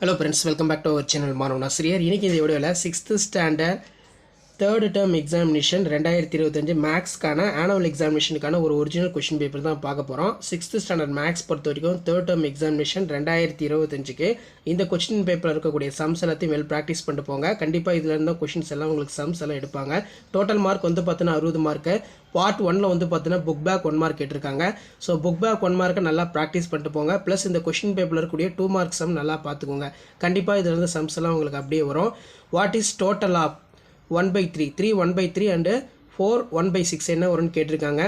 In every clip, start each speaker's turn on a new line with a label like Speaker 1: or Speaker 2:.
Speaker 1: Hello friends, welcome back to our channel மாணவன் ஆசிரியர். இன்னைக்கு இந்த வீடியோல 6th standard third term examination 2025 மேக்ஸ்க்கான annual examinationக்கான ஒரு ஒரிஜினல் क्वेश्चन பேப்பர் தான் பார்க்க போறோம். 6th standard மேக்ஸ் பொறுத்தவரைக்கும் third term examination 2025க்கு இந்த क्वेश्चन பேப்பர்ல இருக்கக்கூடிய சம்ஸ் எல்லாத்தையும் வெல் பிராக்டீஸ் பண்ணிட்டு போங்க. கண்டிப்பா இதுல இருந்த क्वेश्चंस எல்லாம் உங்களுக்கு சம்ஸ் எல்லாம் எடுப்பாங்க. டோட்டல் மார்க் வந்து பார்த்தீங்கன்னா 60 மார்க். பார்ட் 1ல வந்து பார்த்தீங்கன்னா புக் பேக் 1 மார்க் கேட்டிருக்காங்க. ஸோ புக் பேக் 1 மார்க்கை நல்லா ப்ராக்டிஸ் பண்ணிட்டு போங்க. ப்ளஸ் இந்த கொஷின் பேப்பரில் இருக்கக்கூடிய 2 மார்க் சம் நல்லா பார்த்துக்கோங்க. கண்டிப்பாக இதில் இருந்து சம்ஸ் எல்லாம் உங்களுக்கு அப்படியே வரும். What is total of 1/3 3 1/3 and 4 1/6 என்ன வரும்னு கேட்டிருக்காங்க.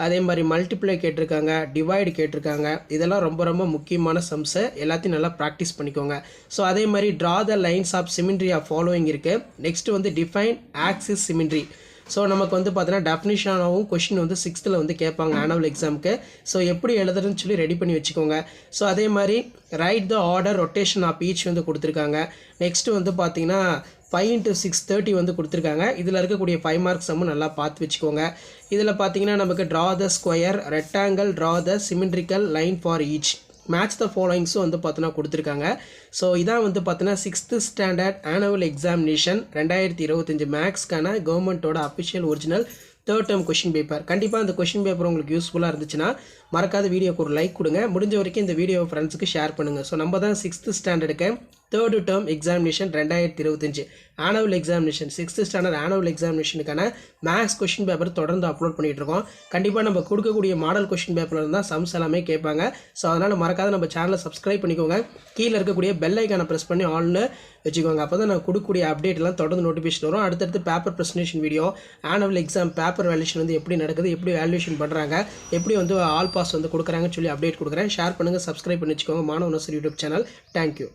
Speaker 1: அதே மாதிரி மல்டிப்ளை கேட்டிருக்காங்க, டிவைடு கேட்டிருக்காங்க. இதெல்லாம் ரொம்ப ரொம்ப முக்கியமான சம்ஸு, எல்லாத்தையும் நல்லா ப்ராக்டிஸ் பண்ணிக்கோங்க. ஸோ அதே மாதிரி draw the lines of symmetry of following இருக்குது. நெக்ஸ்ட் வந்து டிஃபைன் ஆக்சிஸ் சிமிண்ட்ரி. ஸோ நமக்கு வந்து பார்த்தீங்கன்னா டெஃபினிஷனாகவும் கொஷின் வந்து 6th வந்து கேட்பாங்க ஆனுவல் எக்ஸாமுக்கு. ஸோ எப்படி எழுதுறதுன்னு சொல்லி ரெடி பண்ணி வச்சுக்கோங்க. ஸோ அதே மாதிரி right the order rotation of each வந்து கொடுத்துருக்காங்க. நெக்ஸ்ட் வந்து பார்த்தீங்கன்னா 5 × 6 30 வந்து கொடுத்துருக்காங்க. இதில் இருக்கக்கூடிய 5 மார்க்ஸ் சம்மும் நல்லா பார்த்து வச்சுக்கோங்க. இதில் பார்த்தீங்கன்னா நமக்கு draw the square, rectangle, draw the symmetrical line for each, match the ஃபாலோயிங்ஸும் வந்து பார்த்தீங்கன்னா கொடுத்துருக்காங்க. ஸோ இதான் வந்து பார்த்தீங்கன்னா 6th ஸ்டாண்டர்ட் ஆனுவல் எக்ஸாமினேஷன் 2025 மேக்ஸ்க்கான கவர்மெண்ட்டோட official original third term question paper. கண்டிப்பாக இந்த கொஷின் பேப்பர் உங்களுக்கு யூஸ்ஃபுல்லாக இருந்துச்சுன்னா மறக்காத வீடியோக்கு ஒரு லைக் கொடுங்க. முடிஞ்ச வரைக்கும் இந்த வீடியோ ஃப்ரெண்ட்ஸுக்கு ஷேர் பண்ணுங்கள். ஸோ நம்ம தான் 6th ஸ்டாண்டர்டுக்கு third term examination 2025 annual examination 6th standard annual எக்ஸாமினேஷனுக்கான மேக்ஸ் கொஷின் பேப்பர் தொடர்ந்து அப்லோட் பண்ணிகிட்டு இருக்கோம். கண்டிப்பாக நம்ம கொடுக்கக்கூடிய மாடல் கொஷின் பேப்பரில் இருந்தால் சம்ஸ் எல்லாமே கேட்பாங்க. ஸோ அதனால் மறக்காத நம்ம சேனலை சப்ஸ்கிரைப் பண்ணிக்கோங்க. கீழே இருக்கக்கூடிய பெல் ஐக்கானை ப்ரெஸ் பண்ணி ஆல்னு வச்சுக்கோங்க. அப்போ தான் நான் கொடுக்கக்கூடிய அப்டேட்லாம் தொடர்ந்து நோட்டிஃபிகேஷன் வரும். அடுத்தடுத்து paper presentation video, annual exam paper valuation வந்து எப்படி நடக்குது, எப்படி வேல்யூஷன் பண்ணுறாங்க, எப்படி வந்து ஆல் பாஸ் வந்து கொடுக்குறாங்கன்னு சொல்லி அப்டேட் கொடுக்குறேன். ஷேர் பண்ணுங்கள், சப்ஸ்கிரைப் பண்ணி வச்சுக்கோங்க. மாணவன் ஆசிரியர் YouTube channel. Thank you.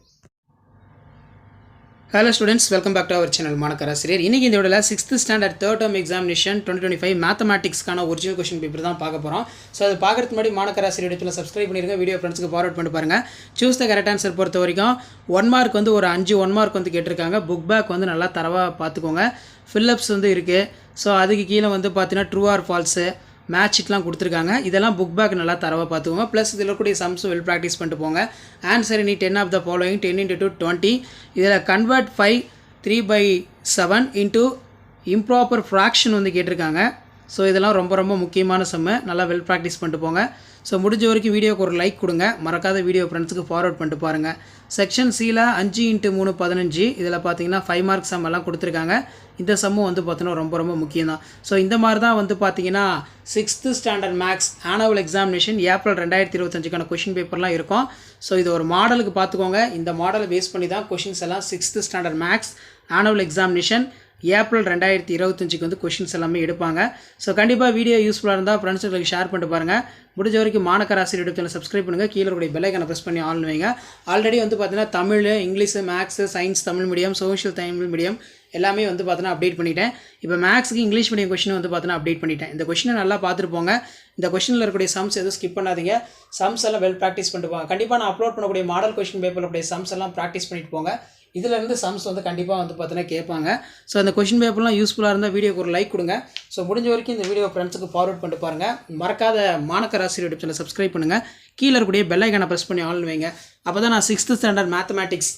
Speaker 1: Hello students, welcome back to our channel மாணவர் ஆசிரியர். இன்றைக்கி இந்த வீடியோவில் 6th standard third term examination 2025 மேத்தமேட்டிக்ஸ்க்கான ஒரிஜினல் கொஷின் பேப்பர் தான் பார்க்க போகிறோம். ஸோ அது பார்க்குறதுக்கு முன்னாடி மாணவர் ஆசிரியர் யூடியூப்ல சப்ஸ்கிரைப் பண்ணிருங்க. வீடியோ ஃப்ரெண்ட்ஸ்க்கு ஃபார்வர்ட் பண்ணி பாருங்கள். சூஸ் த கரெக்ட் ஆன்சர் பொறுத்த வரைக்கும் 1 மார்க் வந்து ஒரு 5 1 மார்க் வந்து கேட்டிருக்காங்க. புக் பேக் வந்து நல்லா தரவாக பார்த்துக்கோங்க. ஃபில்லப்ஸ் வந்து இருக்குது. ஸோ அதுக்கு கீழே வந்து பார்த்தீங்கன்னா ட்ரூ ஆர் ஃபால்ஸு, மேட்ச்லாம் கொடுத்துருக்காங்க. இதெல்லாம் புக் பேக் நல்லா தரவாக பார்த்துக்கோங்க. ப்ளஸ் இதில் இருக்கக்கூடிய சம்ஸும் வெல் ப்ராக்டிஸ் பண்ணிட்டு போங்க. ஆன்சர் நீ 10 ஆஃப் த ஃபாலோயிங் 10 × 2 20. இதில் கன்வெர்ட் 5 3/7 இன்ட்டு இம்ப்ராப்பர் ஃப்ராக்ஷன் வந்து கேட்டிருக்காங்க. ஸோ இதெல்லாம் ரொம்ப ரொம்ப முக்கியமான சம்மு, நல்லா வெல் ப்ராக்டிஸ் பண்ணிட்டு போங்க. ஸோ முடிஞ்ச வரைக்கும் வீடியோக்கு ஒரு லைக் கொடுங்க. மறக்காத வீடியோ ஃப்ரெண்ட்ஸுக்கு ஃபார்வர்ட் பண்ணிட்டு பாருங்கள். செக்ஷன் சியில் 5 × 3 15. இதில் பார்த்தீங்கன்னா 5 மார்க் சம் எல்லாம் கொடுத்துருக்காங்க. இந்த சம்மும் வந்து பார்த்தீங்கன்னா ரொம்ப ரொம்ப முக்கியம் தான். ஸோ இந்த மாதிரி தான் வந்து பார்த்தீங்கன்னா 6th standard maths annual examination April 2025க்கான கொஷின் பேப்பர்லாம் இருக்கும். ஸோ இது ஒரு மாடலுக்கு பார்த்துக்கோங்க. இந்த மாடலை பேஸ் பண்ணி தான் கொஷின்ஸ் எல்லாம் 6th standard maths annual examination April 2025க்கு வந்து கொஷின்ஸ் எல்லாமே எடுப்பாங்க. ஸோ கண்டிப்பாக வீடியோ யூஸ்ஃபுல்லாக இருந்தால் ஃப்ரெண்ட்ஸுங்களுக்கு ஷேர் பண்ணிட்டு பாருங்கள். முடிஞ்ச வரைக்கும் மாணவர் ஆசிரியர் யூடியூப் சேனல் சப்ஸ்கிரைப் பண்ணுங்கள். கீழே கூடிய பெல் ஐக்கானை ப்ரெஸ் பண்ணி ஆன் வைங்க. ஆல்ரெடி வந்து பார்த்தீங்கன்னா Tamil, English, maths, science Tamil medium, social Tamil medium எல்லாமே வந்து பார்த்தீங்கன்னா அப்டேட் பண்ணிட்டேன். இப்போ மேக்ஸுக்கு இங்கிலீஷ் மீடியம் கொஷின் வந்து பார்த்தீங்கன்னா அப்டேட் பண்ணிட்டேன். இந்த கொஷினை நல்லா பார்த்துட்டு போங்க. இந்த கொஷினில் இருக்கக்கூடிய சம்ஸ் எதுவும் ஸ்கிப் பண்ணாதீங்க. சம்ஸ் எல்லாம் வெல் ப்ராக்டிஸ் பண்ணிட்டு போங்க. கண்டிப்பாக நான் அப்லோட் பண்ணக்கூடிய மாடல் கொஷின் பேப்பருடைய சம்ஸ் எல்லாம் ப்ராக்டிஸ் பண்ணிட்டு போங்க. இதிலேருந்து சம்ஸ் வந்து கண்டிப்பாக வந்து பார்த்தீங்கன்னா கேட்பாங்க. ஸோ அந்த கொஷின் பேப்பர்லாம் யூஸ்ஃபுல்லாக இருந்தால் வீடியோக்கு ஒரு லைக் கொடுங்க. ஸோ முடிஞ்ச வரைக்கும் இந்த வீடியோ ஃப்ரெண்ட்ஸுக்கு ஃபார்வர்ட் பண்ணிட்டு பாருங்கள். மறக்காத மாணவர் ஆசிரியர் யூடியூப் சேனல் சப்ஸ்கிரைப் பண்ணுங்கள். கீழே இருக்கக்கூடிய பெல் ஐக்கானை ப்ரெஸ் பண்ணி ஆன் வைங்க. அப்போ தான் நான் 6th standard mathematics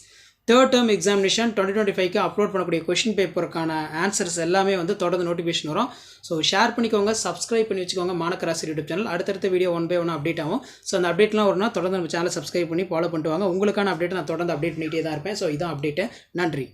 Speaker 1: third term examination 2025க்கு அப்லோட் பண்ணக்கூடிய கொஷின் பேப்பருக்கான ஆன்சர்ஸ் எல்லாமே வந்து தொடர்ந்து நோட்டிஃபிகேஷன் வரும். ஸோ ஷேர் பண்ணிக்கோங்க, சப்ஸ்கிரைப் பண்ணி வச்சுக்கோங்க மாணவர் ஆசிரியர் யூடியூப் சேனல். அடுத்தடுத்த வீடியோ 1 by 1 அப்டேட் ஆகும். ஸோ அந்த அப்டேட்லாம் வரும்னா தொடர்ந்து நம்ம சேனல் சப்ஸ்கிரைப் பண்ணி ஃபாலோ பண்ணிட்டு வாங்க. உங்களுக்கான அப்டேட் நான் தொடர்ந்து அப்டேட் பண்ணிகிட்டே தான் இருப்பேன். ஸோ இதான் அப்டேட்டு. நன்றி.